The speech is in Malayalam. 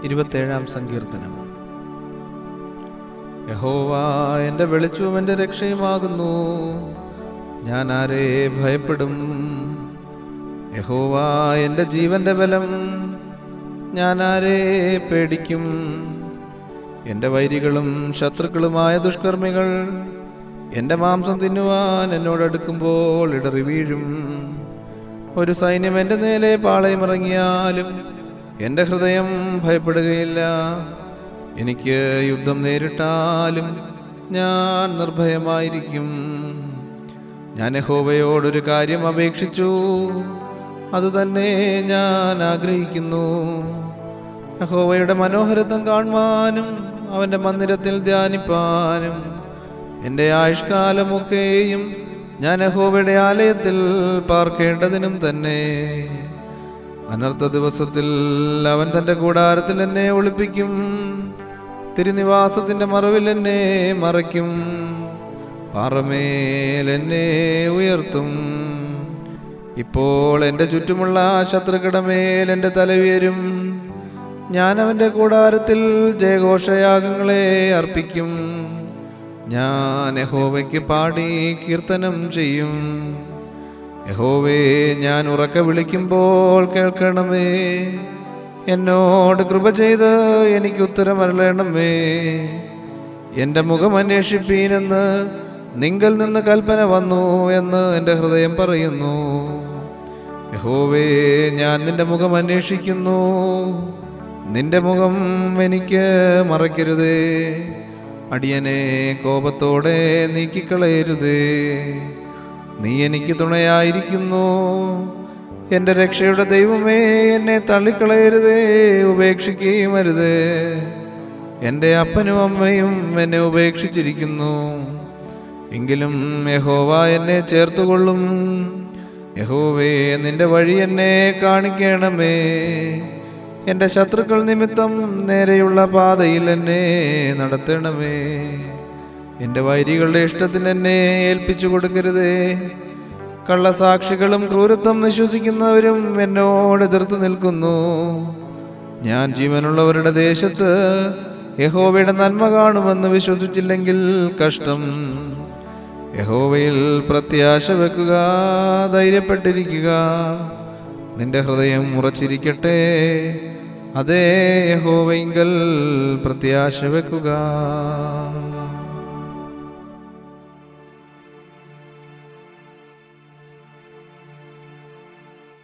27-ാം സങ്കീർത്തനം. യഹോവ എൻ്റെ വെളിച്ചവും എൻ്റെ രക്ഷയുമാകുന്നു, ഞാൻ ആരെ ഭയപ്പെടും? യഹോവ എൻ്റെ ജീവന്റെ ബലം, ഞാൻ ആരെ പേടിക്കും? എൻ്റെ വൈരികളും ശത്രുക്കളുമായ ദുഷ്കർമ്മികൾ എൻ്റെ മാംസം തിന്നുവാൻ എന്നോടടുക്കുമ്പോൾ ഇടറി വീഴും. ഒരു സൈന്യം എൻ്റെ നേരെ പാളയമിറങ്ങിയാലും എൻ്റെ ഹൃദയം ഭയപ്പെടുകയില്ല. എനിക്ക് യുദ്ധം നേരിട്ടാലും ഞാൻ നിർഭയമായിരിക്കും. ഞാൻ യഹോവയോടൊരു കാര്യം അപേക്ഷിച്ചു, അതുതന്നെ ഞാൻ ആഗ്രഹിക്കുന്നു. യഹോവയുടെ മനോഹരത്വം കാണുവാനും അവൻ്റെ മന്ദിരത്തിൽ ധ്യാനിപ്പാനും. എൻ്റെ ആയുഷ്കാലമൊക്കെയും ഞാൻ യഹോവയുടെ ആലയത്തിൽ പാർക്കേണ്ടതിനും തന്നെ. അനർത്ഥ ദിവസത്തിൽ അവൻ തൻ്റെ കൂടാരത്തിൽ എന്നെ ഒളിപ്പിക്കും, തിരുനിവാസത്തിൻ്റെ മറവിൽ എന്നെ മറയ്ക്കും, പാറമേൽ എന്നെ ഉയർത്തും. ഇപ്പോൾ എൻ്റെ ചുറ്റുമുള്ള ശത്രുക്കളുടെ മേൽ എൻ്റെ തല ഉയരും. ഞാൻ അവൻ്റെ കൂടാരത്തിൽ ജയഘോഷയാഗങ്ങളെ അർപ്പിക്കും. ഞാൻ യഹോവയ്ക്ക് പാടി കീർത്തനം ചെയ്യും. യഹോവേ, ഞാൻ ഉറക്കെ വിളിക്കുമ്പോൾ കേൾക്കണമേ. എന്നോട് കൃപ ചെയ്ത് എനിക്ക് ഉത്തരമരുളണമേ. എൻ്റെ മുഖം അന്വേഷിപ്പീനെന്ന് നിങ്കൽ നിന്ന് കൽപ്പന വന്നു എന്ന് എൻ്റെ ഹൃദയം പറയുന്നു. യഹോവേ, ഞാൻ നിന്റെ മുഖം അന്വേഷിക്കുന്നു. നിന്റെ മുഖം എനിക്ക് മറയ്ക്കരുതേ. അടിയനെ കോപത്തോടെ നീക്കിക്കളയരുതേ. നീ എനിക്ക് തുണയായിരിക്കുന്നു. എൻ്റെ രക്ഷയുടെ ദൈവമേ, എന്നെ തള്ളിക്കളയരുതേ, ഉപേക്ഷിക്കുകയും അരുതേ. എൻ്റെ അപ്പനും അമ്മയും എന്നെ ഉപേക്ഷിച്ചിരിക്കുന്നു, എങ്കിലും യഹോവ എന്നെ ചേർത്തുകൊള്ളും. യഹോവേ, നിന്റെ വഴി എന്നെ കാണിക്കണമേ. എൻ്റെ ശത്രുക്കൾ നിമിത്തം നേരെയുള്ള പാതയിൽ എന്നെ നടത്തണമേ. എൻ്റെ വൈരികളുടെ ഇഷ്ടത്തിന് എന്നെ ഏൽപ്പിച്ചു കൊടുക്കരുതേ. കള്ളസാക്ഷികളും ക്രൂരത്വം വിശ്വസിക്കുന്നവരും എന്നോട് എതിർത്ത് നിൽക്കുന്നു. ഞാൻ ജീവനുള്ളവരുടെ ദേശത്ത് യഹോവയുടെ നന്മ കാണുമെന്ന് വിശ്വസിച്ചില്ലെങ്കിൽ കഷ്ടം. യഹോവയിൽ പ്രത്യാശ വെക്കുക, ധൈര്യപ്പെട്ടിരിക്കുക. നിന്റെ ഹൃദയം ഉറച്ചിരിക്കട്ടെ, അതേ യഹോവയിങ്കൽ പ്രത്യാശ വെക്കുക.